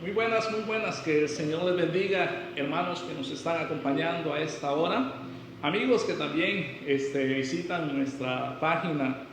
Muy buenas, que el Señor les bendiga, hermanos que nos están acompañando a esta hora, amigos que también visitan nuestra página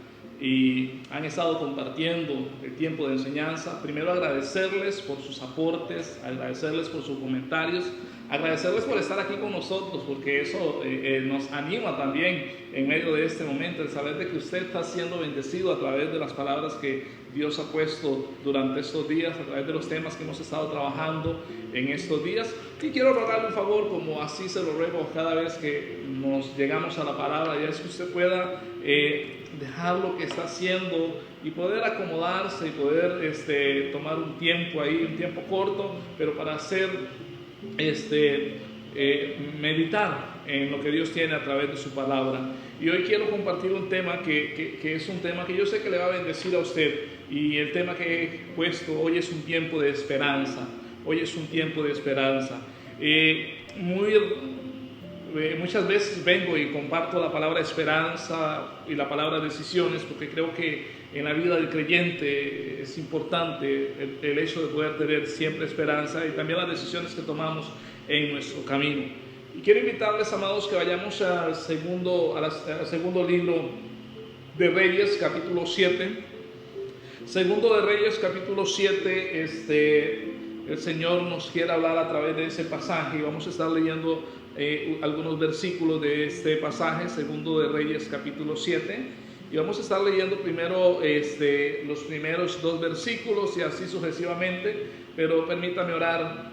y han estado compartiendo el tiempo de enseñanza. Primero agradecerles por sus aportes, agradecerles por sus comentarios, agradecerles por estar aquí con nosotros, porque eso nos anima también en medio de este momento, el saber de que usted está siendo bendecido a través de las palabras que Dios ha puesto durante estos días, a través de los temas que hemos estado trabajando en estos días. Y quiero rogarle un favor, como así se lo ruego cada vez que nos llegamos a la palabra, y es que usted pueda dejar lo que está haciendo y poder acomodarse y poder tomar un tiempo ahí, un tiempo corto, pero para hacer meditar en lo que Dios tiene a través de su palabra. Y hoy quiero compartir un tema que es un tema que yo sé que le va a bendecir a usted, y el tema que he puesto hoy es un tiempo de esperanza. Hoy es un tiempo de esperanza. Muchas veces vengo y comparto la palabra esperanza y la palabra decisiones, porque creo que en la vida del creyente es importante el hecho de poder tener siempre esperanza, y también las decisiones que tomamos en nuestro camino. Y quiero invitarles, amados, que vayamos al segundo libro de Reyes, capítulo 7. Segundo de Reyes, capítulo 7, el Señor nos quiere hablar a través de ese pasaje, y vamos a estar leyendo algunos versículos de este pasaje, Segundo de Reyes, capítulo 7, y vamos a estar leyendo primero los primeros dos versículos y así sucesivamente, pero permítame orar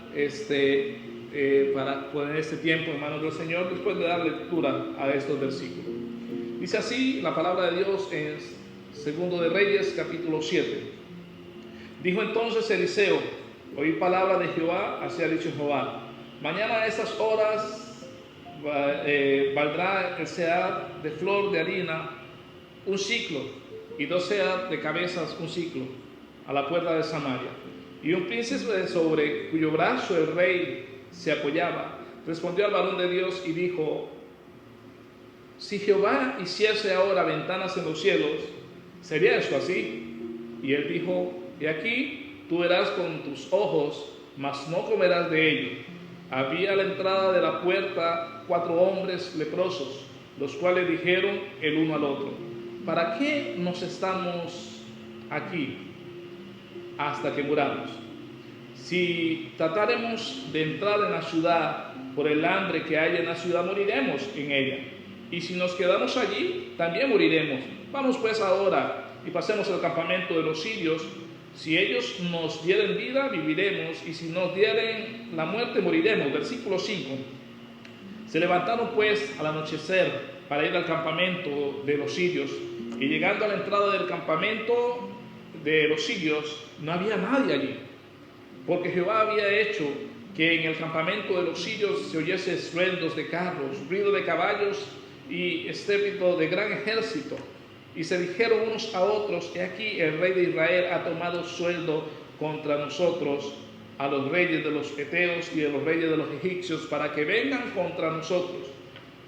para poner este tiempo en manos del Señor después de dar lectura a estos versículos. Dice así la palabra de Dios en Segundo de Reyes, capítulo 7. Dijo entonces Eliseo: oí palabra de Jehová, así ha dicho Jehová, mañana a estas horas valdrá el seah de flor de harina un siclo, y 2 seah de cabezas un siclo, a la puerta de Samaria. Y un príncipe sobre cuyo brazo el rey se apoyaba respondió al varón de Dios y dijo: si Jehová hiciese ahora ventanas en los cielos, ¿sería esto así? Y él dijo: y aquí tú verás con tus ojos, mas no comerás de ello. Había a la entrada de la puerta 4 hombres leprosos, los cuales dijeron el uno al otro: ¿para qué nos estamos aquí hasta que muramos? Si tratáremos de entrar en la ciudad, por el hambre que hay en la ciudad moriremos en ella, y si nos quedamos allí también moriremos. Vamos pues ahora y pasemos al campamento de los sirios. Si ellos nos dieren vida, viviremos, y si nos dieren la muerte, moriremos. Versículo 5. Se levantaron pues al anochecer para ir al campamento de los sirios, y llegando a la entrada del campamento de los sirios, no había nadie allí, porque Jehová había hecho que en el campamento de los sirios se oyese estruendos de carros, ruido de caballos y estrépito de gran ejército. Y se dijeron unos a otros: he aquí el rey de Israel ha tomado sueldo contra nosotros a los reyes de los heteos y de los reyes de los egipcios, para que vengan contra nosotros.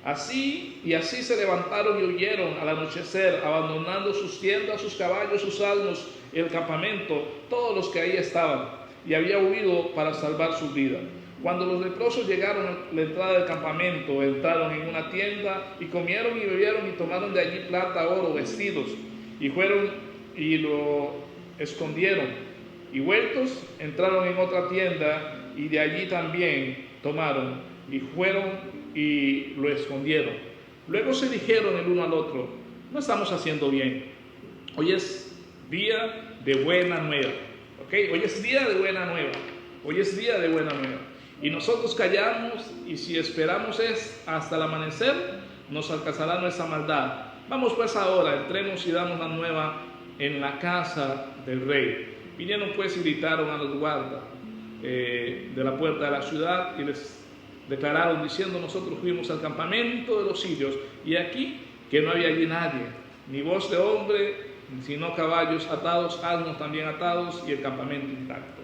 Así se levantaron y huyeron al anochecer, abandonando sus tiendas, sus caballos, sus asnos y el campamento, todos los que ahí estaban, y había huido para salvar su vida. Cuando los leprosos llegaron a la entrada del campamento, entraron en una tienda y comieron y bebieron, y tomaron de allí plata, oro, vestidos, y fueron y lo escondieron. Y vueltos, entraron en otra tienda y de allí también tomaron, y fueron y lo escondieron. Luego se dijeron el uno al otro: no estamos haciendo bien. Hoy es día de buena nueva. Hoy es día de buena nueva. Hoy es día de buena nueva. Y nosotros callamos, y si esperamos es hasta el amanecer, nos alcanzará nuestra maldad. Vamos pues ahora, entremos y damos la nueva en la casa del rey. Vinieron pues y gritaron a los guardas de la puerta de la ciudad, y les declararon diciendo: nosotros fuimos al campamento de los sirios, y aquí que no había allí nadie, ni voz de hombre, sino caballos atados, asnos también atados, y el campamento intacto.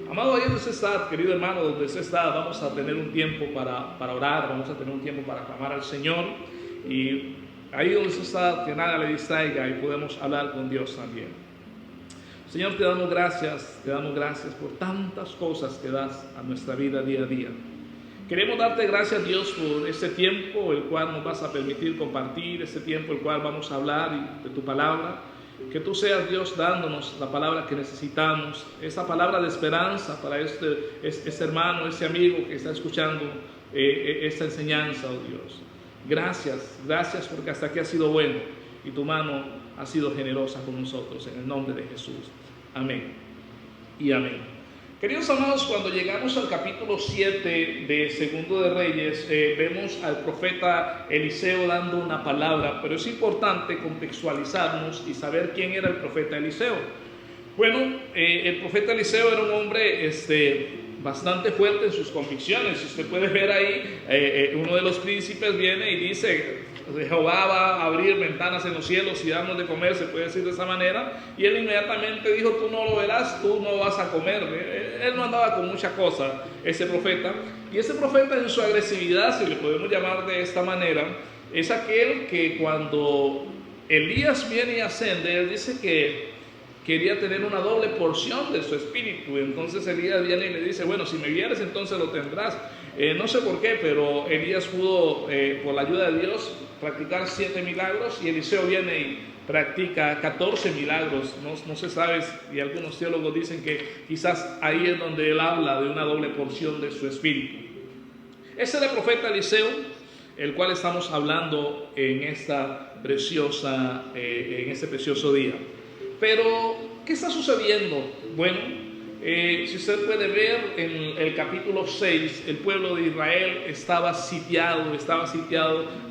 Amado, ahí donde usted está, querido hermano, donde usted está, vamos a tener un tiempo para orar, vamos a tener un tiempo para clamar al Señor, y ahí donde usted está, que nada le distraiga y podemos hablar con Dios también. Señor, te damos gracias por tantas cosas que das a nuestra vida día a día. Queremos darte gracias, Dios, por este tiempo el cual nos vas a permitir compartir, este tiempo el cual vamos a hablar de tu palabra. Que tú seas, Dios, dándonos la palabra que necesitamos, esa palabra de esperanza para este hermano, este amigo que está escuchando esta enseñanza, oh Dios. Gracias porque hasta aquí has sido bueno y tu mano ha sido generosa con nosotros, en el nombre de Jesús. Amén y amén. Queridos amados, cuando llegamos al capítulo 7 de Segundo de Reyes, vemos al profeta Eliseo dando una palabra, pero es importante contextualizarnos y saber quién era el profeta Eliseo. Bueno, el profeta Eliseo era un hombre bastante fuerte en sus convicciones. Si usted puede ver ahí, uno de los príncipes viene y dice: Jehová va a abrir ventanas en los cielos y darnos de comer, se puede decir de esa manera. Y él inmediatamente dijo: tú no lo verás, tú no vas a comer. Él no andaba con mucha cosa, ese profeta. Y ese profeta, en su agresividad, si le podemos llamar de esta manera, es aquel que cuando Elías viene y ascende, él dice que quería tener una doble porción de su espíritu. Entonces Elías viene y le dice: bueno, si me vieres, entonces lo tendrás. No sé por qué, pero Elías pudo, por la ayuda de Dios, practicar 7 milagros, y Eliseo viene y practica 14 milagros. No se sabe, y algunos teólogos dicen que quizás ahí es donde él habla de una doble porción de su espíritu. Ese es el profeta Eliseo, el cual estamos hablando en este precioso día. Pero, ¿qué está sucediendo? Bueno, si usted puede ver en el capítulo 6, el pueblo de Israel estaba sitiado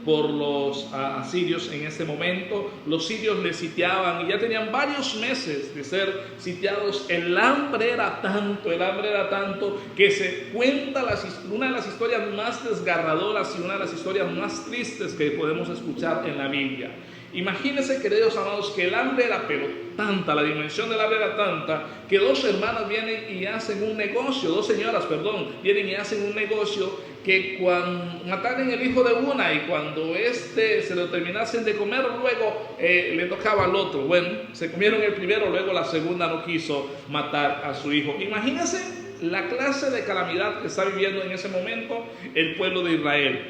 por los asirios en ese momento. Los sirios le sitiaban y ya tenían varios meses de ser sitiados. El hambre era tanto que se cuenta una de las historias más desgarradoras y una de las historias más tristes que podemos escuchar en la Biblia. Imagínense, queridos amados, que el hambre era tanta, la dimensión del hambre era tanta, que dos señoras vienen y hacen un negocio, que cuando mataran el hijo de una y cuando se lo terminasen de comer, luego le tocaba al otro. Bueno, se comieron el primero, luego la segunda no quiso matar a su hijo. Imagínense la clase de calamidad que está viviendo en ese momento el pueblo de Israel.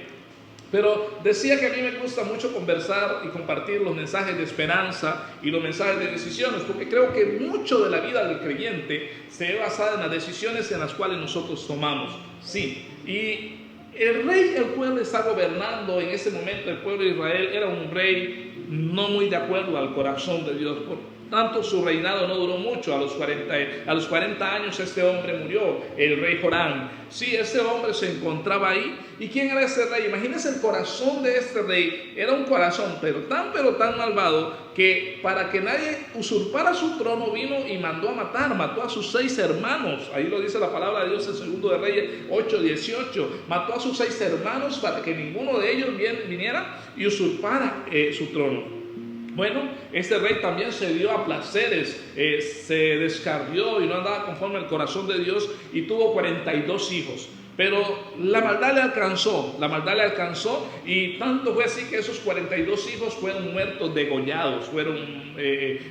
Pero decía que a mí me gusta mucho conversar y compartir los mensajes de esperanza y los mensajes de decisiones, porque creo que mucho de la vida del creyente se ve basada en las decisiones en las cuales nosotros tomamos. Sí, y el rey, el cual está gobernando en ese momento, el pueblo de Israel, era un rey no muy de acuerdo al corazón de Dios. Por tanto, su reinado no duró mucho. A los 40 años este hombre murió, el rey Joram. Sí, ese hombre se encontraba ahí. ¿Y quién era ese rey? Imagínense, el corazón de este rey era un corazón pero tan malvado, que para que nadie usurpara su trono vino y mató a sus 6 hermanos. Ahí lo dice la palabra de Dios en Segundo de Reyes 8:18. Mató a sus 6 hermanos para que ninguno de ellos viniera y usurpara su trono. Bueno, este rey también se dio a placeres, se descarrió y no andaba conforme al corazón de Dios, y tuvo 42 hijos. Pero la maldad le alcanzó, y tanto fue así que esos 42 hijos fueron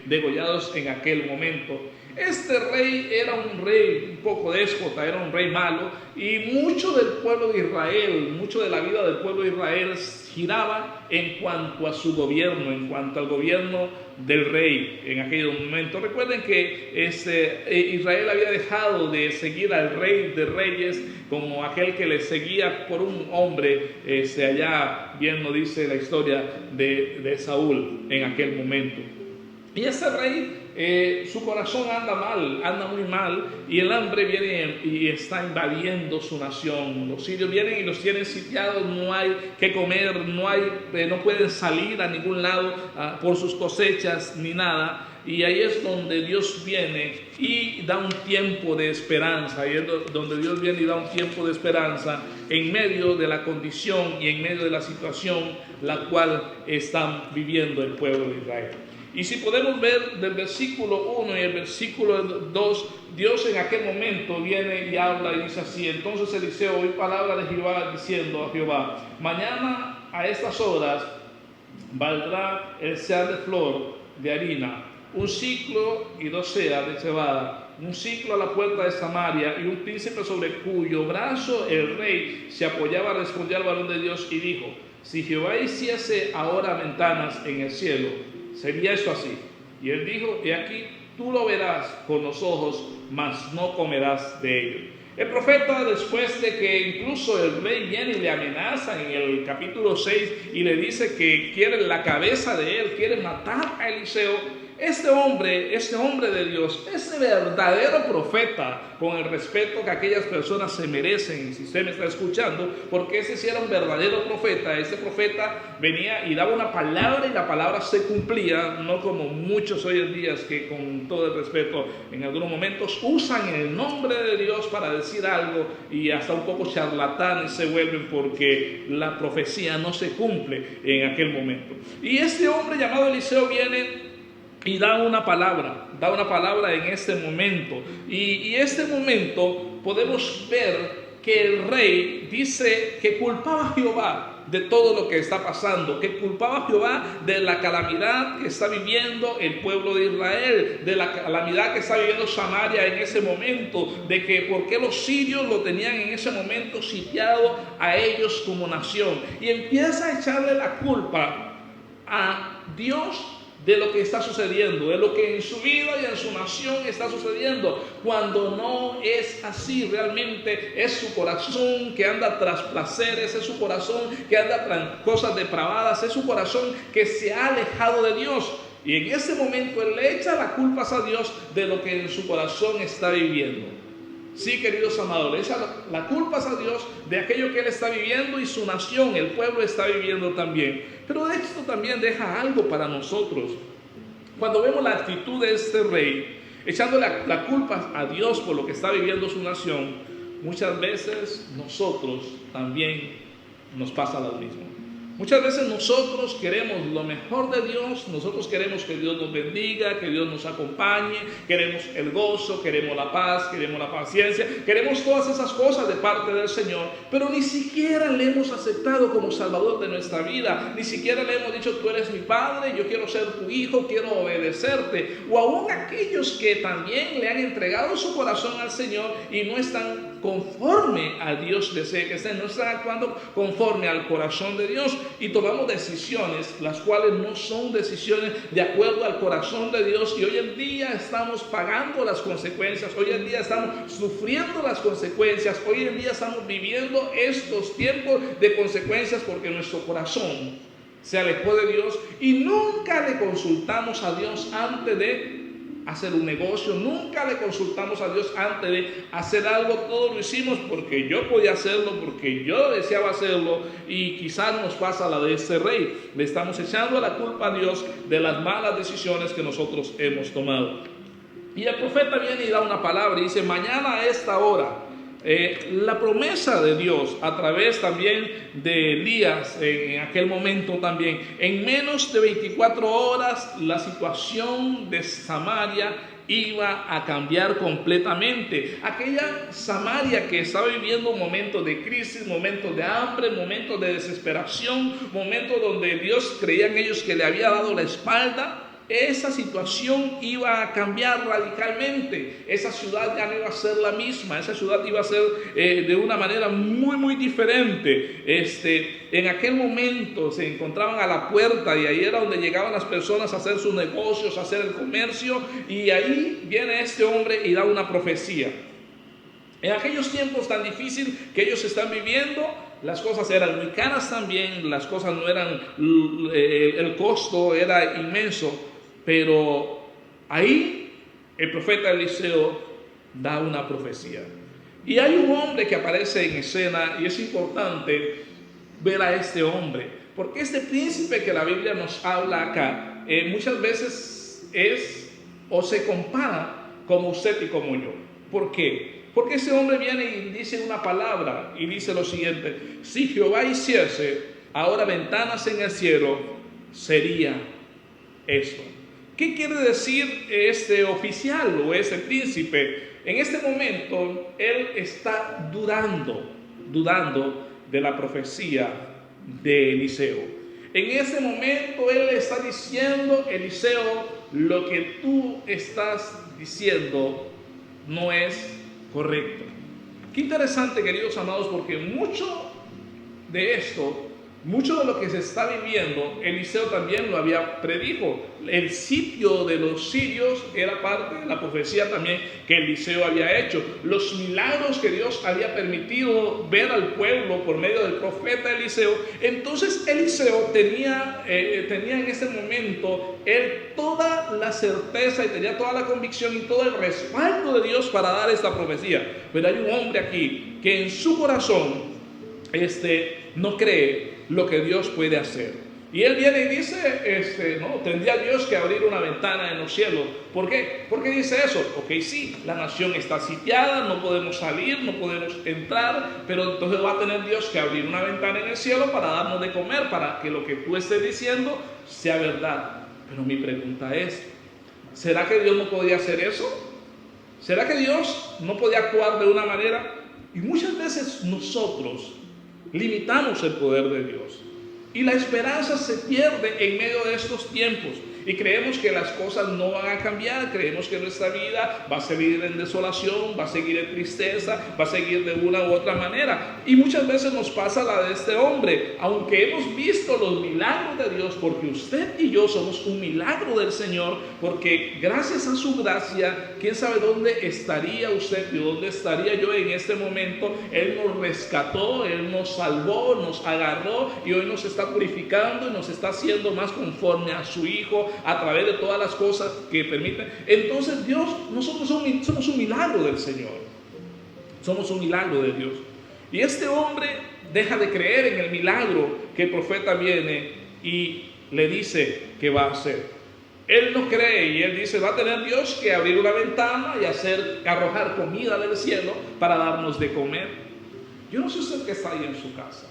degollados en aquel momento. Este rey era un rey un poco déspota, era un rey malo, y mucho del pueblo de Israel, mucho de la vida del pueblo de Israel giraba en cuanto a su gobierno, en cuanto al gobierno del rey en aquel momento. Recuerden que Israel había dejado de seguir al rey de reyes como aquel que le seguía por un hombre, allá bien lo dice la historia de Saúl en aquel momento. Y ese rey, su corazón anda muy mal, y el hambre viene y está invadiendo su nación. Los sirios vienen y los tienen sitiados, no hay que comer, no pueden salir a ningún lado por sus cosechas ni nada. Y ahí es donde Dios viene y da un tiempo de esperanza. Ahí es donde Dios viene y da un tiempo de esperanza en medio de la condición y en medio de la situación la cual están viviendo el pueblo de Israel. Y si podemos ver del versículo 1 y el versículo 2, Dios en aquel momento viene y habla y dice así: entonces Eliseo oyó palabra de Jehová diciendo a Jehová: mañana a estas horas valdrá el sear de flor de harina un ciclo y 2 seas de cebada, un ciclo a la puerta de Samaria, y un príncipe sobre cuyo brazo el rey se apoyaba, respondió al varón de Dios y dijo: si Jehová hiciese ahora ventanas en el cielo, ¿sería esto así? Y él dijo: he aquí, tú lo verás con los ojos, mas no comerás de ello. El profeta, después de que incluso el rey viene y le amenaza en el capítulo 6 y le dice que quiere la cabeza de él, quiere matar a Eliseo, este hombre de Dios, este verdadero profeta, con el respeto que aquellas personas se merecen, y si usted me está escuchando, porque ese sí era un verdadero profeta. Ese profeta venía y daba una palabra y la palabra se cumplía, no como muchos hoy en día que, con todo el respeto, en algunos momentos usan el nombre de Dios para decir algo y hasta un poco charlatanes se vuelven porque la profecía no se cumple en aquel momento. Y este hombre llamado Eliseo viene y da una palabra en este momento. Y este momento podemos ver que el rey dice que culpaba a Jehová de todo lo que está pasando, que culpaba a Jehová de la calamidad que está viviendo el pueblo de Israel, de la calamidad que está viviendo Samaria en ese momento, de que por qué los sirios lo tenían en ese momento sitiado a ellos como nación. Y empieza a echarle la culpa a Dios de lo que está sucediendo, de lo que en su vida y en su nación está sucediendo, cuando no es así. Realmente es su corazón que anda tras placeres, es su corazón que anda tras cosas depravadas, es su corazón que se ha alejado de Dios. Y en ese momento él le echa las culpas a Dios de lo que en su corazón está viviendo. Sí, queridos amados, le echa las culpas a Dios de aquello que él está viviendo y su nación, el pueblo, está viviendo también. Pero esto también deja algo para nosotros. Cuando vemos la actitud de este rey, echándole la culpa a Dios por lo que está viviendo su nación, muchas veces nosotros también nos pasa lo mismo. Muchas veces nosotros queremos lo mejor de Dios, nosotros queremos que Dios nos bendiga, que Dios nos acompañe, queremos el gozo, queremos la paz, queremos la paciencia, queremos todas esas cosas de parte del Señor, pero ni siquiera le hemos aceptado como Salvador de nuestra vida, ni siquiera le hemos dicho: tú eres mi Padre, yo quiero ser tu hijo, quiero obedecerte. O aún aquellos que también le han entregado su corazón al Señor y no están conforme a Dios desea que estén, no están actuando conforme al corazón de Dios, y tomamos decisiones las cuales no son decisiones de acuerdo al corazón de Dios, y hoy en día estamos pagando las consecuencias, hoy en día estamos sufriendo las consecuencias, hoy en día estamos viviendo estos tiempos de consecuencias porque nuestro corazón se alejó de Dios y nunca le consultamos a Dios antes de hacer un negocio, nunca le consultamos a Dios antes de hacer algo. Todo lo hicimos porque yo podía hacerlo, porque yo deseaba hacerlo, y quizás nos pasa la de este rey. Le estamos echando la culpa a Dios de las malas decisiones que nosotros hemos tomado. Y el profeta viene y da una palabra y dice: mañana a esta hora. La promesa de Dios a través también de Elías en aquel momento también, en menos de 24 horas la situación de Samaria iba a cambiar completamente. Aquella Samaria que estaba viviendo momentos de crisis, momentos de hambre, momentos de desesperación, momentos donde Dios creía en ellos que le había dado la espalda, esa situación iba a cambiar radicalmente. Esa ciudad ya no iba a ser la misma, esa ciudad iba a ser de una manera muy, muy diferente. En aquel momento se encontraban a la puerta y ahí era donde llegaban las personas a hacer sus negocios, a hacer el comercio, y ahí viene este hombre y da una profecía. En aquellos tiempos tan difíciles que ellos están viviendo, las cosas eran muy caras también, las cosas no eran, el costo era inmenso. Pero ahí el profeta Eliseo da una profecía. Y hay un hombre que aparece en escena, y es importante ver a este hombre, porque este príncipe que la Biblia nos habla acá, muchas veces es o se compara como usted y como yo. ¿Por qué? Porque ese hombre viene y dice una palabra y dice lo siguiente: si Jehová hiciese ahora ventanas en el cielo, sería esto. ¿Qué quiere decir este oficial o este príncipe? En este momento él está dudando de la profecía de Eliseo. En ese momento él está diciendo: Eliseo, lo que tú estás diciendo no es correcto. Qué interesante, queridos amados, porque mucho de esto, mucho de lo que se está viviendo, Eliseo también lo había predijo. El sitio de los sirios era parte de la profecía también que Eliseo había hecho. Los milagros que Dios había permitido ver al pueblo por medio del profeta Eliseo. Entonces Eliseo tenía en ese momento toda la certeza y tenía toda la convicción y todo el respaldo de Dios para dar esta profecía. Pero hay un hombre aquí que en su corazón no cree lo que Dios puede hacer. Y él viene y dice, no, tendría Dios que abrir una ventana en los cielos. ¿Por qué? ¿Por qué dice eso? Ok, sí, la nación está sitiada, no podemos salir, no podemos entrar, pero entonces va a tener Dios que abrir una ventana en el cielo para darnos de comer, para que lo que tú estés diciendo sea verdad. Pero mi pregunta es, ¿será que Dios no podía hacer eso? ¿Será que Dios no podía actuar de una manera? Y muchas veces nosotros limitamos el poder de Dios. Y la esperanza se pierde en medio de estos tiempos. Y creemos que las cosas no van a cambiar. Creemos que nuestra vida va a seguir en desolación, va a seguir en tristeza, va a seguir de una u otra manera. Y muchas veces nos pasa la de este hombre. Aunque hemos visto los milagros de Dios, porque usted y yo somos un milagro del Señor, porque gracias a su gracia, quién sabe dónde estaría usted y dónde estaría yo en este momento. Él nos rescató, Él nos salvó, nos agarró y hoy nos está purificando y nos está haciendo más conforme a su Hijo, a través de todas las cosas que permiten. Entonces nosotros somos un milagro del Señor, somos un milagro de Dios. Y este hombre deja de creer en el milagro que el profeta viene y le dice que va a hacer. Él no cree y él dice, va a tener Dios que abrir una ventana y arrojar comida del cielo para darnos de comer. Yo no sé usted que está ahí en su casa,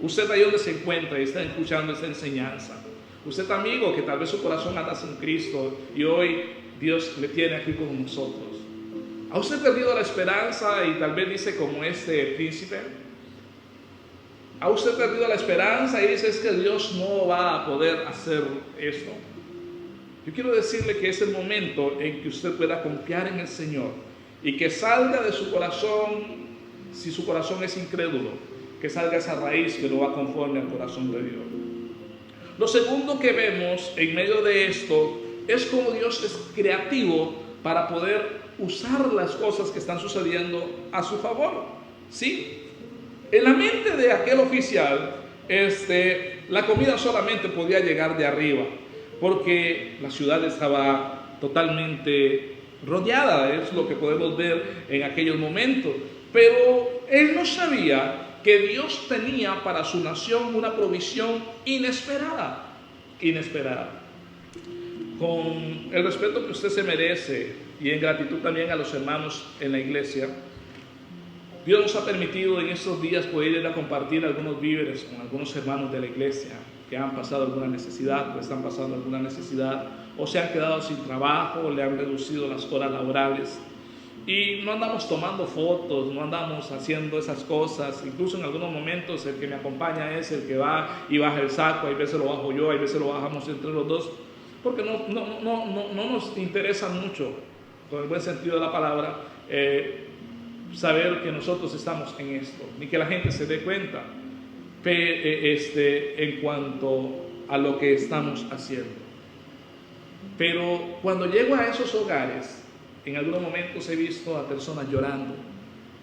usted ahí donde se encuentra y está escuchando esta enseñanza. Usted amigo que tal vez su corazón anda sin Cristo y hoy Dios le tiene aquí con nosotros. ¿Ha usted perdido la esperanza y tal vez dice como este príncipe? ¿Ha usted perdido la esperanza y dice es que Dios no va a poder hacer esto? Yo quiero decirle que es el momento en que usted pueda confiar en el Señor y que salga de su corazón, si su corazón es incrédulo, que salga esa raíz que no va conforme al corazón de Dios. Lo segundo que vemos en medio de esto es cómo Dios es creativo para poder usar las cosas que están sucediendo a su favor. ¿Sí? En la mente de aquel oficial, la comida solamente podía llegar de arriba, porque la ciudad estaba totalmente rodeada, es lo que podemos ver en aquellos momentos. Pero él no sabía que Dios tenía para su nación una provisión inesperada. Con el respeto que usted se merece y en gratitud también a los hermanos en la iglesia, Dios nos ha permitido en estos días poder ir a compartir algunos víveres con algunos hermanos de la iglesia que han pasado alguna necesidad, o están pasando alguna necesidad, o se han quedado sin trabajo, o le han reducido las horas laborales. Y no andamos tomando fotos, no andamos haciendo esas cosas. Incluso en algunos momentos el que me acompaña es el que va y baja el saco. Hay veces lo bajo yo, hay veces lo bajamos entre los dos. Porque no nos interesa mucho, con el buen sentido de la palabra, saber que nosotros estamos en esto. Ni que la gente se dé cuenta en cuanto a lo que estamos haciendo. Pero cuando llego a esos hogares, en algunos momentos he visto a personas llorando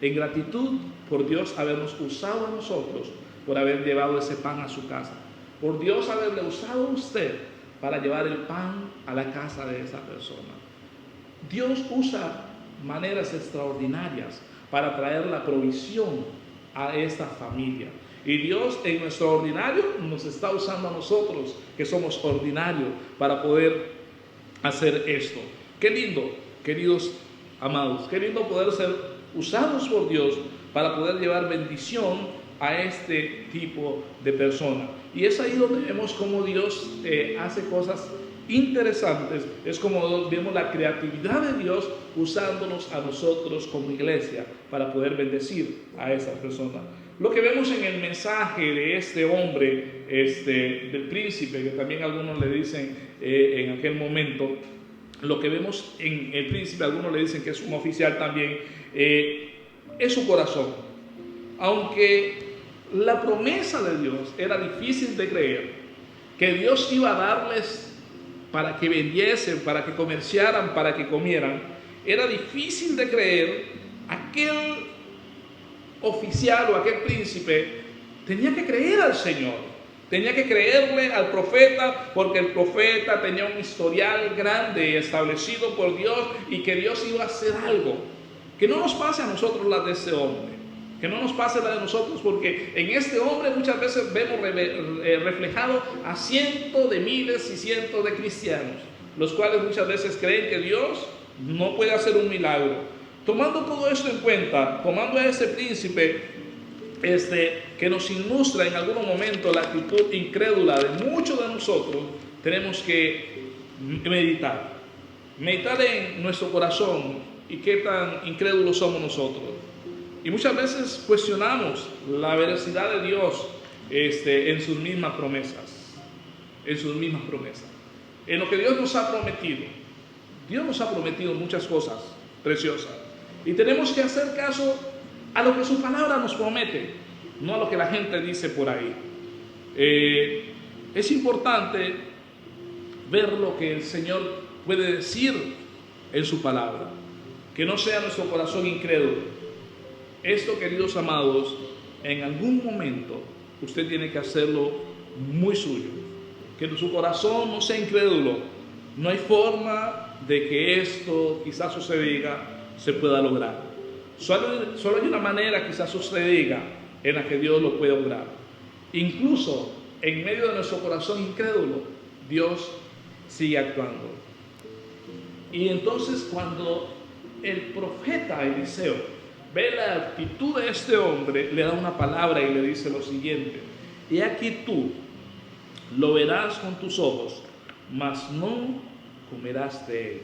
en gratitud por Dios habernos usado a nosotros, por haber llevado ese pan a su casa, por Dios haberle usado a usted para llevar el pan a la casa de esa persona. Dios usa maneras extraordinarias para traer la provisión a esta familia. Y Dios en nuestro ordinario nos está usando a nosotros, que somos ordinarios, para poder hacer esto. Qué lindo, queridos amados, qué lindo poder ser usados por Dios para poder llevar bendición a este tipo de persona. Y es ahí donde vemos cómo Dios hace cosas interesantes. Es como vemos la creatividad de Dios usándonos a nosotros como iglesia para poder bendecir a esa persona. Lo que vemos en el mensaje de este hombre, del príncipe, que también algunos le dicen en aquel momento, lo que vemos en el príncipe, algunos le dicen que es un oficial también, es su corazón. Aunque la promesa de Dios era difícil de creer, que Dios iba a darles para que vendiesen, para que comerciaran, para que comieran, era difícil de creer. Aquel oficial o aquel príncipe tenía que creer al Señor, tenía que creerle al profeta, porque el profeta tenía un historial grande establecido por Dios y que Dios iba a hacer algo. Que no nos pase a nosotros la de ese hombre, que no nos pase la de nosotros, porque en este hombre muchas veces vemos reflejado a cientos de miles y cientos de cristianos, los cuales muchas veces creen que Dios no puede hacer un milagro. Tomando todo esto en cuenta, tomando a ese príncipe que nos ilustra en algún momento la actitud incrédula de muchos de nosotros, tenemos que meditar en nuestro corazón y qué tan incrédulos somos nosotros. Y muchas veces cuestionamos la veracidad de Dios en sus mismas promesas, en lo que Dios nos ha prometido. Dios nos ha prometido muchas cosas preciosas y tenemos que hacer caso a lo que su palabra nos promete, no a lo que la gente dice por ahí. Es importante ver lo que el Señor puede decir en su palabra, que no sea nuestro corazón incrédulo. Esto, queridos amados, en algún momento usted tiene que hacerlo muy suyo, que su corazón no sea incrédulo. No hay forma de que esto quizás usted diga se pueda lograr. Solo hay una manera quizás usted diga en la que Dios lo puede lograr. Incluso en medio de nuestro corazón incrédulo, Dios sigue actuando. Y entonces cuando el profeta Eliseo ve la actitud de este hombre, le da una palabra y le dice lo siguiente: he aquí tú lo verás con tus ojos, mas no comerás de él.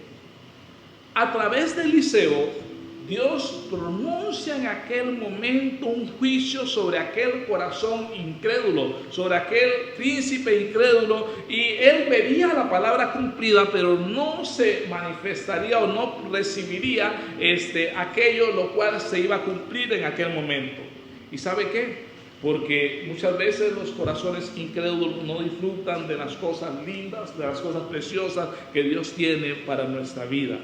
A través de Eliseo, Dios pronuncia en aquel momento un juicio sobre aquel corazón incrédulo, sobre aquel príncipe incrédulo, y él vería la palabra cumplida, pero no se manifestaría o no recibiría aquello lo cual se iba a cumplir en aquel momento. ¿Y sabe qué? Porque muchas veces los corazones incrédulos no disfrutan de las cosas lindas, de las cosas preciosas que Dios tiene para nuestra vida.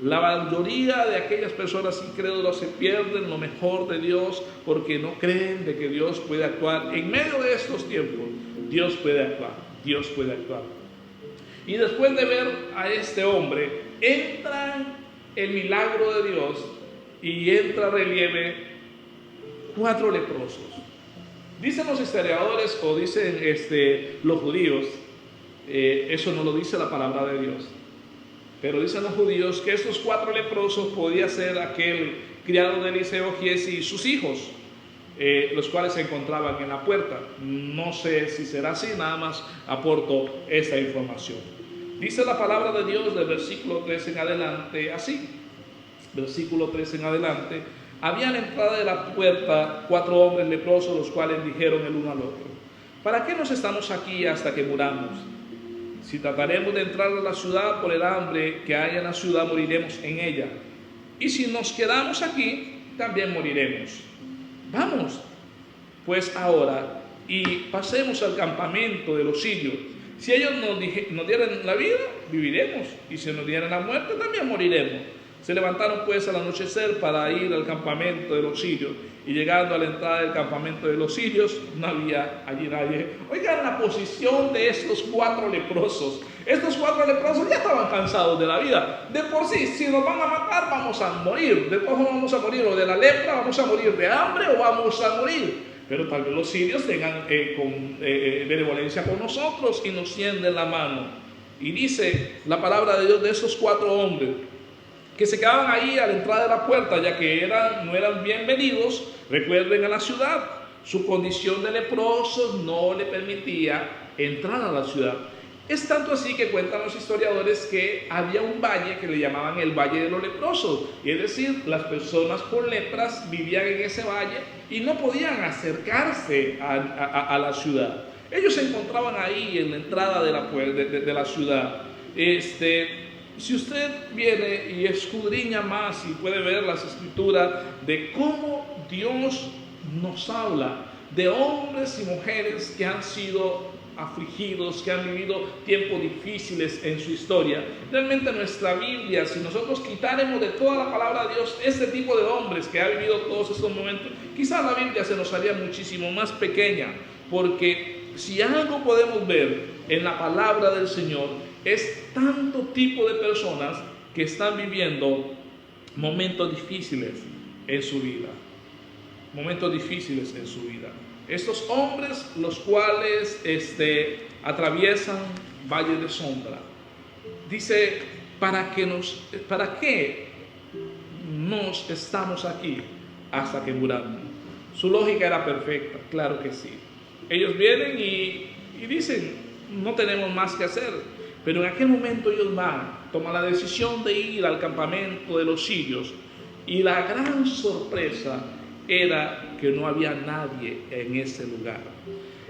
La mayoría de aquellas personas incrédulas se pierden lo mejor de Dios porque no creen de que Dios puede actuar. En medio de estos tiempos, Dios puede actuar. Y después de ver a este hombre, entra el milagro de Dios y entra a relieve 4 leprosos. Dicen los historiadores o dicen los judíos, eso no lo dice la palabra de Dios, pero dicen los judíos que estos 4 leprosos podía ser aquel criado de Eliseo, Giesi y sus hijos, los cuales se encontraban en la puerta. No sé si será así, nada más aporto esta información. Dice la palabra de Dios del versículo 3 en adelante así. Versículo 3 en adelante: había a la entrada de la puerta 4 hombres leprosos, los cuales dijeron el uno al otro: ¿para qué nos estamos aquí hasta que muramos? Si trataremos de entrar a la ciudad por el hambre que haya en la ciudad, moriremos en ella. Y si nos quedamos aquí, también moriremos. Vamos, pues ahora, y pasemos al campamento de los sirios. Si ellos nos dieran la vida, viviremos. Y si nos dieran la muerte, también moriremos. Se levantaron pues al anochecer para ir al campamento de los sirios, y llegando a la entrada del campamento de los sirios, no había allí nadie. Oigan la posición de estos 4 leprosos. Estos 4 leprosos ya estaban cansados de la vida. De por sí, si nos van a matar, vamos a morir. De todos vamos a morir o de la lepra, vamos a morir de hambre o vamos a morir. Pero tal vez los sirios tengan benevolencia con nosotros y nos tienden la mano. Y dice la palabra de Dios de esos 4 hombres que se quedaban ahí a la entrada de la puerta, ya que no eran bienvenidos. Recuerden, a la ciudad, su condición de leprosos no le permitía entrar a la ciudad. Es tanto así que cuentan los historiadores que había un valle que le llamaban el Valle de los Leprosos, y es decir, las personas con lepras vivían en ese valle y no podían acercarse a la ciudad. Ellos se encontraban ahí en la entrada de la ciudad. Si usted viene y escudriña más y puede ver las escrituras de cómo Dios nos habla de hombres y mujeres que han sido afligidos, que han vivido tiempos difíciles en su historia. Realmente nuestra Biblia, si nosotros quitáramos de toda la palabra de Dios este tipo de hombres que ha vivido todos estos momentos, quizás la Biblia se nos haría muchísimo más pequeña, porque si algo podemos ver en la palabra del Señor es tanto tipo de personas que están viviendo momentos difíciles en su vida. Momentos difíciles en su vida. Estos hombres, los cuales atraviesan valles de sombra. Dice, ¿para qué nos estamos aquí hasta que muramos? Su lógica era perfecta, claro que sí. Ellos vienen y dicen, no tenemos más que hacer. Pero en aquel momento ellos toman la decisión de ir al campamento de los sirios. Y la gran sorpresa era que no había nadie en ese lugar.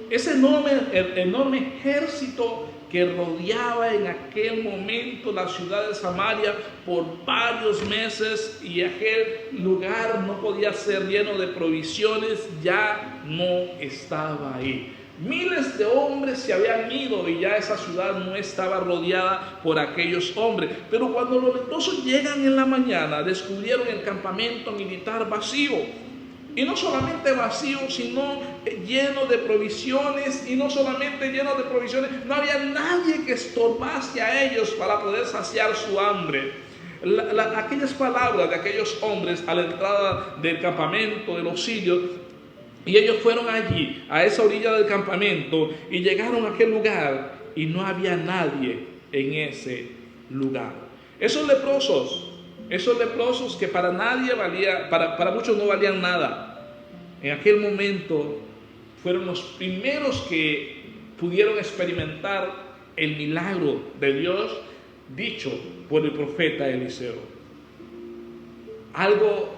Ese enorme ejército que rodeaba en aquel momento la ciudad de Samaria por varios meses, y aquel lugar no podía ser lleno de provisiones, ya no estaba ahí. Miles de hombres se habían ido y ya esa ciudad no estaba rodeada por aquellos hombres. Pero cuando los leprosos llegan en la mañana, descubrieron el campamento militar vacío. Y no solamente vacío, sino lleno de provisiones. Y no solamente lleno de provisiones, no había nadie que estorbase a ellos para poder saciar su hambre. Aquellas palabras de aquellos hombres a la entrada del campamento de los sirios, y ellos fueron allí, a esa orilla del campamento, y llegaron a aquel lugar, y no había nadie en ese lugar. Esos leprosos que para nadie para muchos no valían nada, en aquel momento fueron los primeros que pudieron experimentar el milagro de Dios dicho por el profeta Eliseo. Algo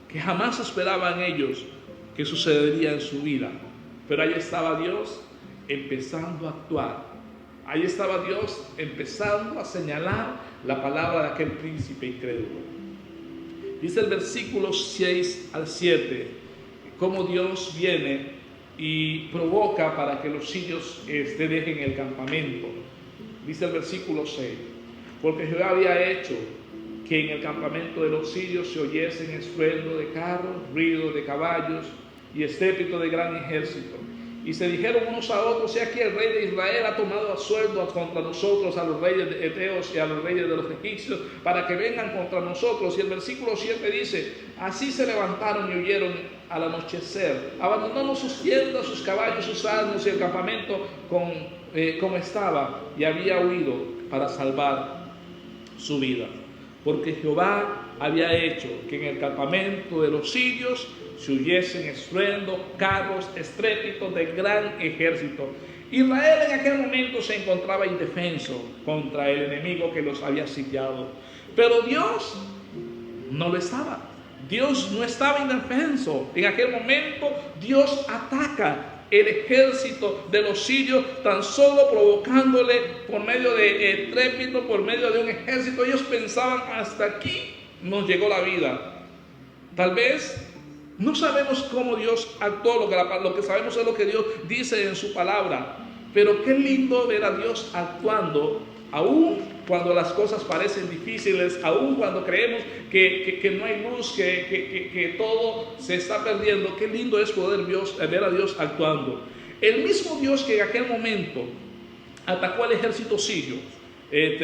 que jamás esperaban ellos que sucedería en su vida. Pero ahí estaba Dios empezando a actuar. Ahí estaba Dios empezando a señalar la palabra de aquel príncipe incrédulo. Dice el versículo 6 al 7, cómo Dios viene y provoca para que los sirios dejen el campamento. Dice el versículo 6, porque Jehová había hecho que en el campamento de los sirios se oyesen estruendo de carros, ruido de caballos y estrépito de gran ejército. Y se dijeron unos a otros, he aquí el rey de Israel ha tomado a sueldo contra nosotros a los reyes de Eteos y a los reyes de los egipcios para que vengan contra nosotros. Y el versículo 7 dice, así se levantaron y huyeron al anochecer, abandonando sus tiendas, sus caballos, sus asnos y el campamento como estaba, y había huido para salvar su vida. Porque Jehová había hecho que en el campamento de los sirios se oyesen estruendo, carros, estrépito de gran ejército. Israel en aquel momento se encontraba indefenso contra el enemigo que los había sitiado. Pero Dios no lo estaba. Dios no estaba indefenso. En aquel momento Dios ataca el ejército de los sirios, tan solo provocándole por medio de estrépito, por medio de un ejército. Ellos pensaban, hasta aquí nos llegó la vida. Tal vez no sabemos cómo Dios actuó, lo que sabemos es lo que Dios dice en su palabra. Pero qué lindo ver a Dios actuando, aún cuando las cosas parecen difíciles, aún cuando creemos que no hay luz, que todo se está perdiendo. Qué lindo es poder ver a Dios actuando. El mismo Dios que en aquel momento atacó al ejército sirio,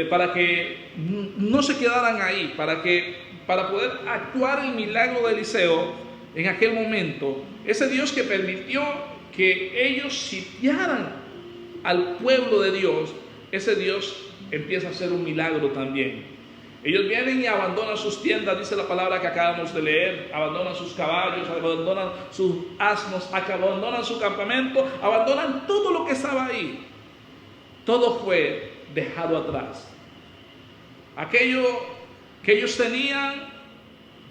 para que no se quedaran ahí, para poder actuar el milagro de Eliseo en aquel momento, ese Dios que permitió que ellos sitiaran al pueblo de Dios, ese Dios empieza a hacer un milagro también. Ellos vienen y abandonan sus tiendas, dice la palabra que acabamos de leer, abandonan sus caballos, abandonan sus asnos, abandonan su campamento, abandonan todo lo que estaba ahí. todo fue dejado atrás. Aquello que ellos tenían,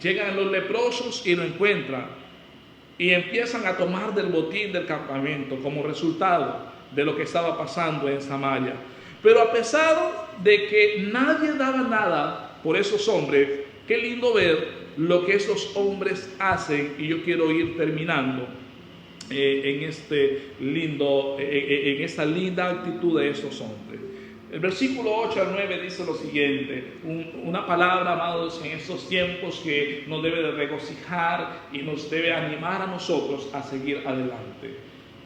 llegan los leprosos y lo encuentran y empiezan a tomar del botín del campamento como resultado de lo que estaba pasando en Samaria. Pero a pesar de que nadie daba nada por esos hombres, qué lindo ver lo que esos hombres hacen, y yo quiero ir terminando en esta linda actitud de esos hombres. El versículo 8 al 9 dice lo siguiente, una palabra, amados, en estos tiempos que nos debe de regocijar y nos debe animar a nosotros a seguir adelante.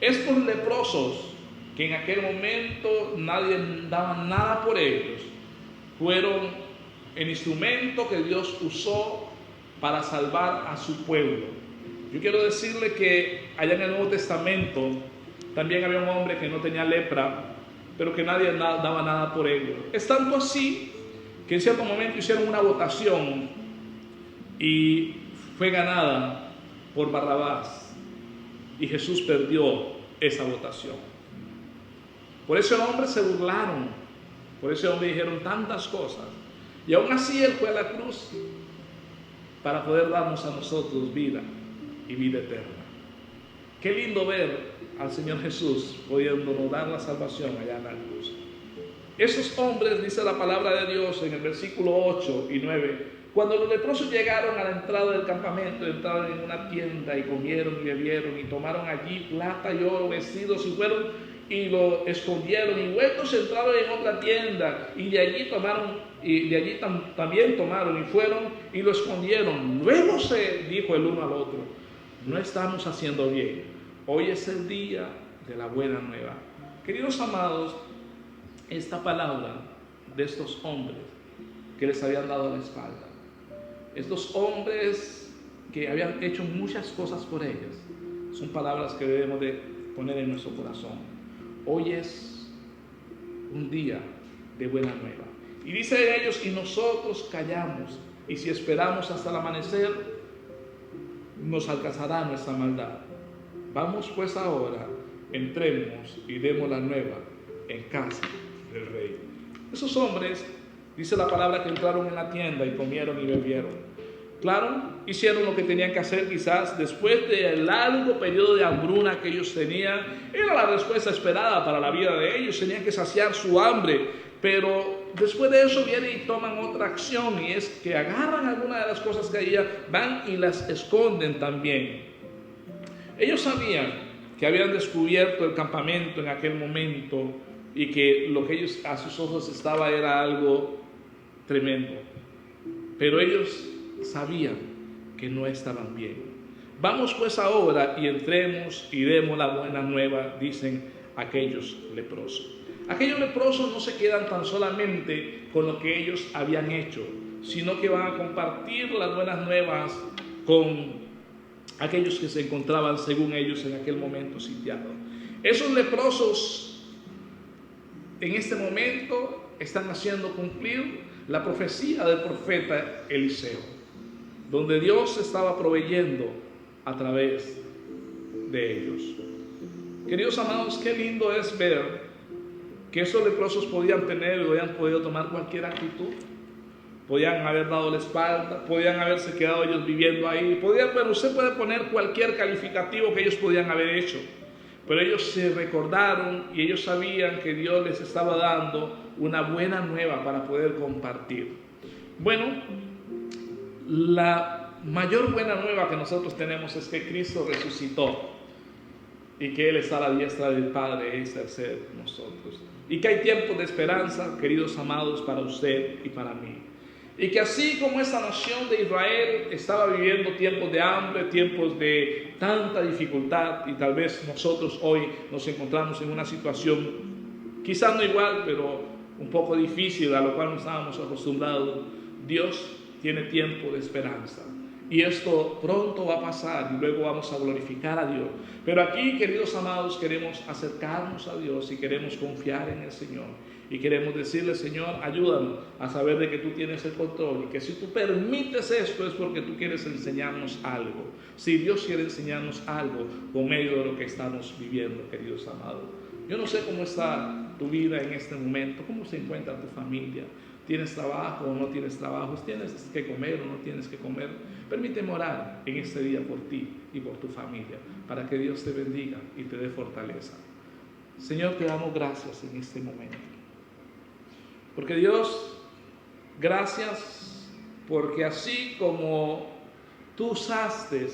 Estos leprosos, que en aquel momento nadie daba nada por ellos, fueron el instrumento que Dios usó para salvar a su pueblo. Yo quiero decirle que allá en el Nuevo Testamento también había un hombre que no tenía lepra, pero que nadie daba nada por ello. Es tanto así que en cierto momento hicieron una votación y fue ganada por Barrabás, y Jesús perdió esa votación. Por ese hombre se burlaron, por ese hombre dijeron tantas cosas, y aún así Él fue a la cruz para poder darnos a nosotros vida y vida eterna. Qué lindo ver al Señor Jesús pudiéndonos dar la salvación allá en la cruz. Esos hombres, dice la palabra de Dios en el versículo 8 y 9, cuando los leprosos llegaron a la entrada del campamento, entraron en una tienda y comieron y bebieron y tomaron allí plata y oro, vestidos, y fueron y lo escondieron, y vueltos entraron en otra tienda y de allí también tomaron y fueron y lo escondieron. Luego se dijo el uno al otro: no estamos haciendo bien, hoy es el día de la buena nueva. Queridos amados, esta palabra de estos hombres que les habían dado la espalda, estos hombres que habían hecho muchas cosas por ellos, son palabras que debemos de poner en nuestro corazón. Hoy es un día de buena nueva. Y dice ellos: y nosotros callamos, y si esperamos hasta el amanecer, nos alcanzará nuestra maldad. Vamos pues ahora, entremos y demos la nueva en casa del rey. Esos hombres, dice la palabra, que entraron en la tienda y comieron y bebieron. Claro, hicieron lo que tenían que hacer. Quizás después del largo periodo de hambruna que ellos tenían, era la respuesta esperada para la vida de ellos. Tenían que saciar su hambre, pero después de eso vienen y toman otra acción, y es que agarran algunas de las cosas que había, van y las esconden también. Ellos sabían que habían descubierto el campamento en aquel momento y que lo que ellos a sus ojos estaba era algo tremendo, pero ellos sabían que no estaban bien. Vamos pues ahora y entremos y demos la buena nueva, dicen aquellos leprosos. Aquellos leprosos no se quedan tan solamente con lo que ellos habían hecho, sino que van a compartir las buenas nuevas con aquellos que se encontraban, según ellos, en aquel momento sitiados. Esos leprosos en este momento están haciendo cumplir la profecía del profeta Eliseo, donde Dios estaba proveyendo a través de ellos. Queridos amados, qué lindo es ver que esos leprosos podían tener, habían podido tomar cualquier actitud, podían haber dado la espalda, podían haberse quedado ellos viviendo ahí, pero usted puede poner cualquier calificativo que ellos podían haber hecho, pero ellos se recordaron y ellos sabían que Dios les estaba dando una buena nueva para poder compartir. Bueno, la mayor buena nueva que nosotros tenemos es que Cristo resucitó y que Él está a la diestra del Padre, es tercer nosotros. Y que hay tiempo de esperanza, queridos amados, para usted y para mí. Y que así como esta nación de Israel estaba viviendo tiempos de hambre, tiempos de tanta dificultad, y tal vez nosotros hoy nos encontramos en una situación quizás no igual, pero un poco difícil, a lo cual no estábamos acostumbrados, Dios tiene tiempo de esperanza. Y esto pronto va a pasar y luego vamos a glorificar a Dios. Pero aquí, queridos amados, queremos acercarnos a Dios y queremos confiar en el Señor. Y queremos decirle: Señor, ayúdanos a saber de que tú tienes el control y que si tú permites esto es porque tú quieres enseñarnos algo. Si Dios quiere enseñarnos algo por medio de lo que estamos viviendo, queridos amados. Yo no sé cómo está tu vida en este momento. ¿Cómo se encuentra tu familia? ¿Tienes trabajo o no tienes trabajo? ¿Tienes que comer o no tienes que comer? Permíteme orar en este día por ti y por tu familia, para que Dios te bendiga y te dé fortaleza. Señor, te damos gracias en este momento. Porque Dios, gracias, porque así como tú usaste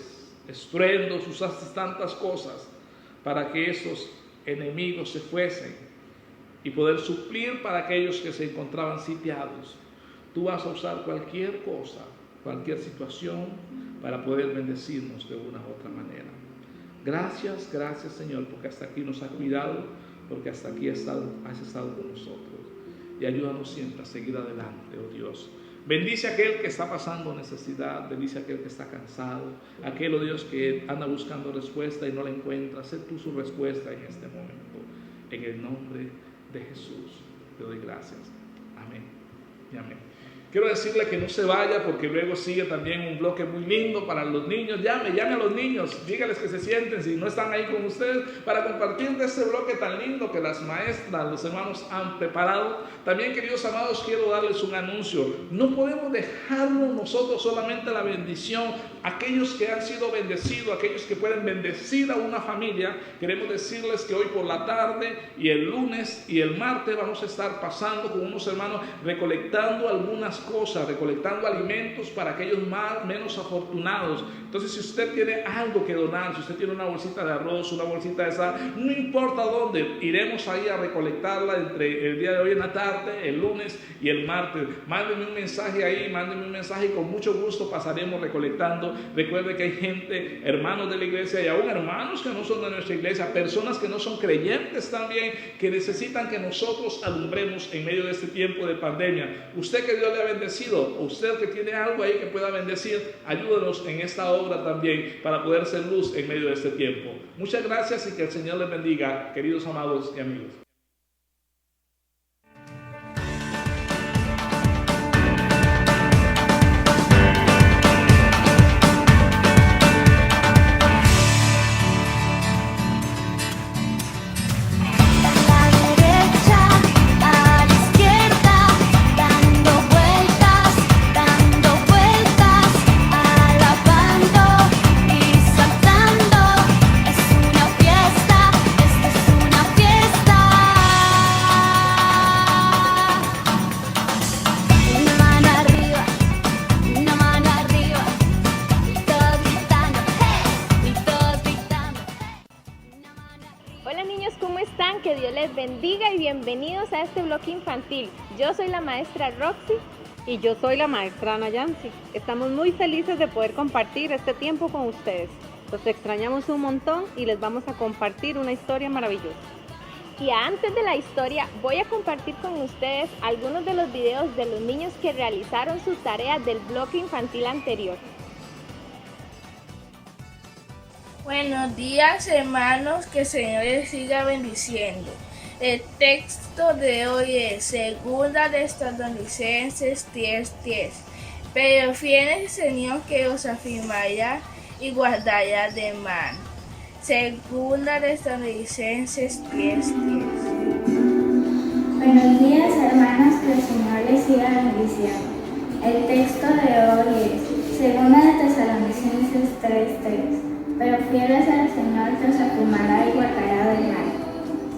estruendos, usaste tantas cosas para que esos enemigos se fuesen, y poder suplir para aquellos que se encontraban sitiados. Tú vas a usar cualquier cosa, cualquier situación para poder bendecirnos de una u otra manera. Gracias, gracias Señor, porque hasta aquí nos has cuidado, porque hasta aquí has estado con nosotros. Y ayúdanos siempre a seguir adelante, oh Dios. Bendice a aquel que está pasando necesidad, bendice a aquel que está cansado, aquel, oh Dios, que anda buscando respuesta y no la encuentra. Sé tú su respuesta en este momento. En el nombre de Jesús te doy gracias. Amén y amén. Quiero decirle que no se vaya, porque luego sigue también un bloque muy lindo para los niños. Llame a los niños, dígales que se sienten si no están ahí con ustedes, para compartir de este bloque tan lindo que las maestras, los hermanos han preparado. También, queridos amados, quiero darles un anuncio. No podemos dejarnos nosotros solamente la bendición. Aquellos que han sido bendecidos, aquellos que pueden bendecir a una familia, queremos decirles que hoy por la tarde y el lunes y el martes vamos a estar pasando con unos hermanos recolectando algunas cosas, recolectando alimentos para aquellos menos afortunados. Entonces, si usted tiene algo que donar, si usted tiene una bolsita de arroz, una bolsita de sal, no importa dónde, iremos ahí a recolectarla entre el día de hoy en la tarde, el lunes y el martes. Mándenme un mensaje ahí, mándenme un mensaje y con mucho gusto pasaremos recolectando. Recuerde que hay gente, hermanos de la iglesia y aún hermanos que no son de nuestra iglesia, personas que no son creyentes también, que necesitan que nosotros alumbremos en medio de este tiempo de pandemia. Usted que Dios le ha bendecido, o usted que tiene algo ahí que pueda bendecir, ayúdenos en esta obra también para poder ser luz en medio de este tiempo. Muchas gracias y que el Señor les bendiga, queridos amados y amigos. Que Dios les bendiga y bienvenidos a este bloque infantil. Yo soy la maestra Roxy. Y yo soy la maestra Ana Yancy. Estamos muy felices de poder compartir este tiempo con ustedes. Los extrañamos un montón y les vamos a compartir una historia maravillosa. Y antes de la historia, voy a compartir con ustedes algunos de los videos de los niños que realizaron sus tareas del bloque infantil anterior. Buenos días, hermanos, que el Señor les siga bendiciendo. El texto de hoy es Segunda de Tesalonicenses 10:10. Pero fiel es el Señor que os afirmará y guardará de mal. Segunda de Tesalonicenses 10:10. Buenos días, hermanos, que el Señor les siga bendiciendo. El texto de hoy es Segunda de Tesalonicenses 3:3. Pero fiel es el Señor que os afirmará y guardará del mal.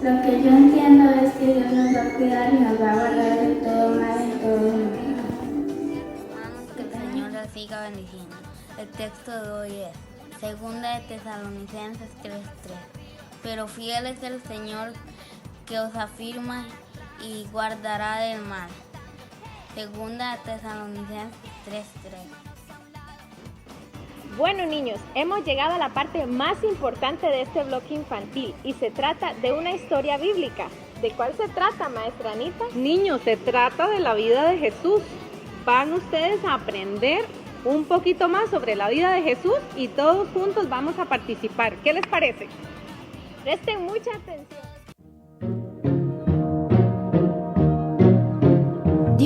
Lo que yo entiendo es que Dios nos va a cuidar y nos va a guardar de todo mal en todo momento. Hermanos, que el Señor les siga bendiciendo. El texto de hoy es Segunda de Tesalonicenses 3:3. Pero fiel es el Señor que os afirma y guardará del mal. Segunda de Tesalonicenses 3:3. Bueno, niños, hemos llegado a la parte más importante de este bloque infantil y se trata de una historia bíblica. ¿De cuál se trata, maestra Anita? Niños, se trata de la vida de Jesús. Van ustedes a aprender un poquito más sobre la vida de Jesús y todos juntos vamos a participar. ¿Qué les parece? Presten mucha atención.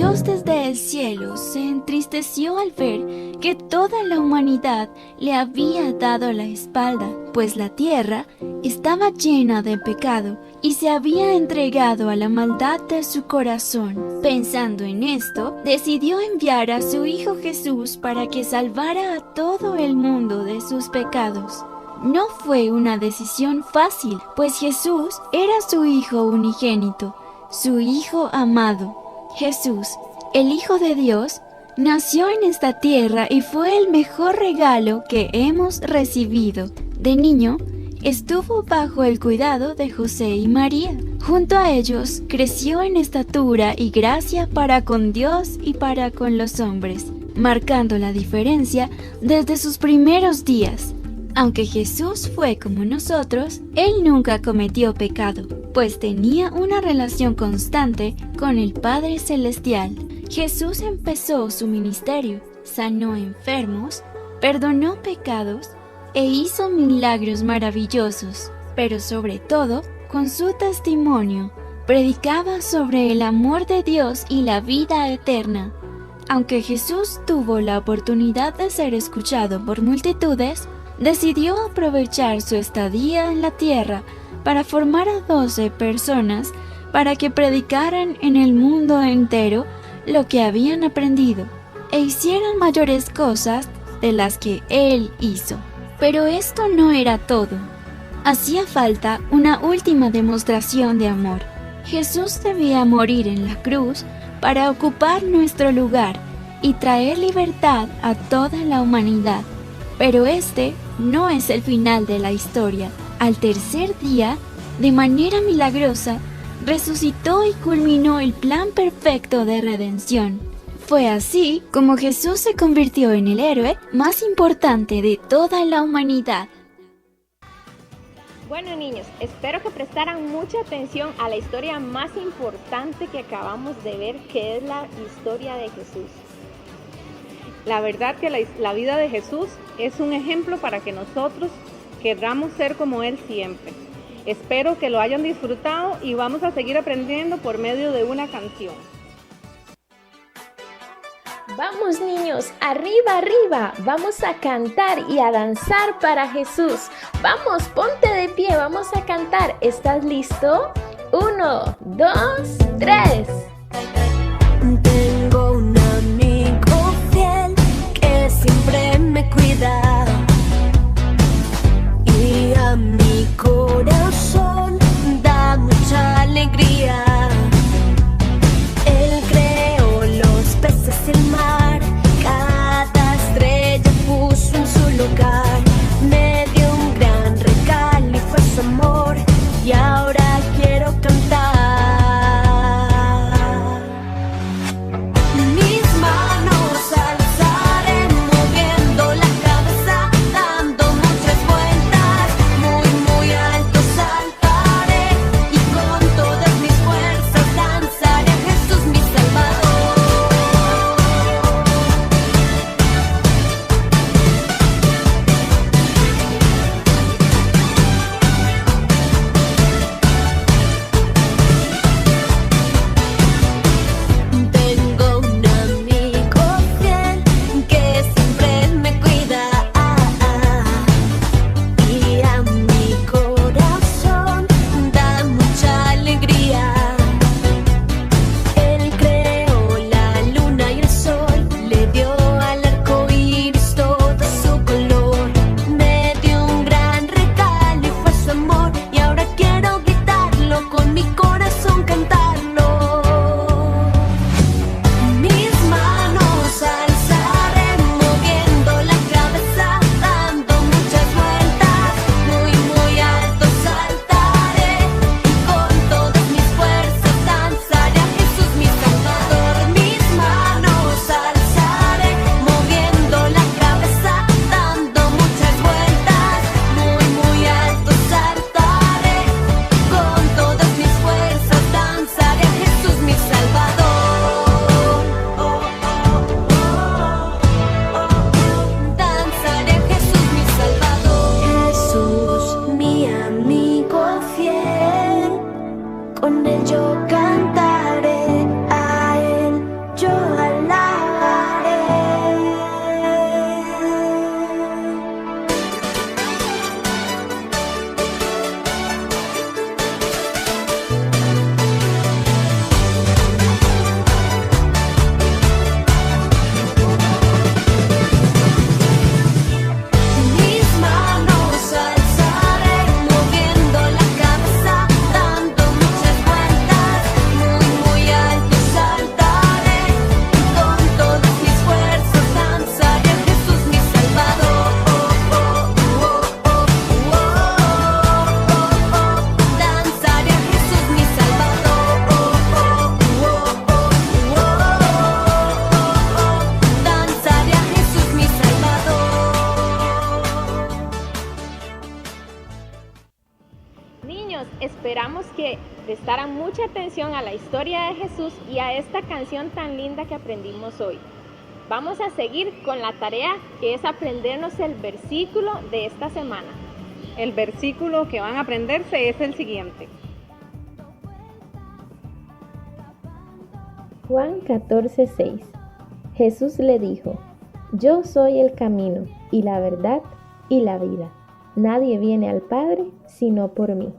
Dios desde el cielo se entristeció al ver que toda la humanidad le había dado la espalda, pues la tierra estaba llena de pecado y se había entregado a la maldad de su corazón. Pensando en esto, decidió enviar a su Hijo Jesús para que salvara a todo el mundo de sus pecados. No fue una decisión fácil, pues Jesús era su Hijo unigénito, su Hijo amado. Jesús, el Hijo de Dios, nació en esta tierra y fue el mejor regalo que hemos recibido. De niño, estuvo bajo el cuidado de José y María. Junto a ellos, creció en estatura y gracia para con Dios y para con los hombres, marcando la diferencia desde sus primeros días. Aunque Jesús fue como nosotros, Él nunca cometió pecado, pues tenía una relación constante con el Padre Celestial. Jesús empezó su ministerio, sanó enfermos, perdonó pecados e hizo milagros maravillosos, pero sobre todo, con su testimonio, predicaba sobre el amor de Dios y la vida eterna. Aunque Jesús tuvo la oportunidad de ser escuchado por multitudes, decidió aprovechar su estadía en la tierra para formar a 12 personas para que predicaran en el mundo entero lo que habían aprendido e hicieran mayores cosas de las que Él hizo. Pero esto no era todo. Hacía falta una última demostración de amor. Jesús debía morir en la cruz para ocupar nuestro lugar y traer libertad a toda la humanidad. Pero este no es el final de la historia. Al tercer día, de manera milagrosa, resucitó y culminó el plan perfecto de redención. Fue así como Jesús se convirtió en el héroe más importante de toda la humanidad. Bueno, niños, espero que prestaran mucha atención a la historia más importante que acabamos de ver, que es la historia de Jesús. La verdad que la vida de Jesús es un ejemplo para que nosotros queramos ser como Él siempre. Espero que lo hayan disfrutado y vamos a seguir aprendiendo por medio de una canción. Vamos, niños, arriba, arriba, vamos a cantar y a danzar para Jesús. Vamos, ponte de pie, vamos a cantar. ¿Estás listo? 1, 2, 3. Tengo un amigo fiel que siempre me cuida y a mi corazón da mucha alegría. Él creó los peces y el mar, cada estrella puso en su lugar. Me dio un gran regalo y fue su amor, y ahora quiero cantar. que prestaran mucha atención a la historia de Jesús y a esta canción tan linda que aprendimos hoy. Vamos a seguir con la tarea que es aprendernos el versículo de esta semana. El versículo que van a aprenderse es el siguiente. Juan 14:6. Jesús le dijo: Yo soy el camino y la verdad y la vida. Nadie viene al Padre sino por mí.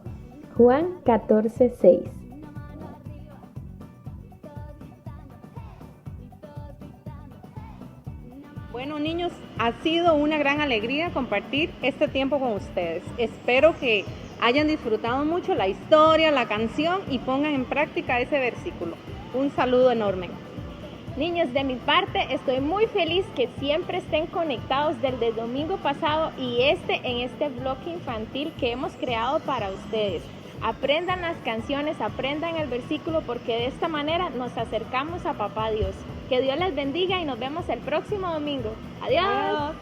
Juan 14:6. Bueno, niños, ha sido una gran alegría compartir este tiempo con ustedes. Espero que hayan disfrutado mucho la historia, la canción y pongan en práctica ese versículo. Un saludo enorme. Niños, de mi parte estoy muy feliz que siempre estén conectados desde el domingo pasado y en este bloque infantil que hemos creado para ustedes. Aprendan las canciones, aprendan el versículo, porque de esta manera nos acercamos a Papá Dios. Que Dios les bendiga y nos vemos el próximo domingo. Adiós.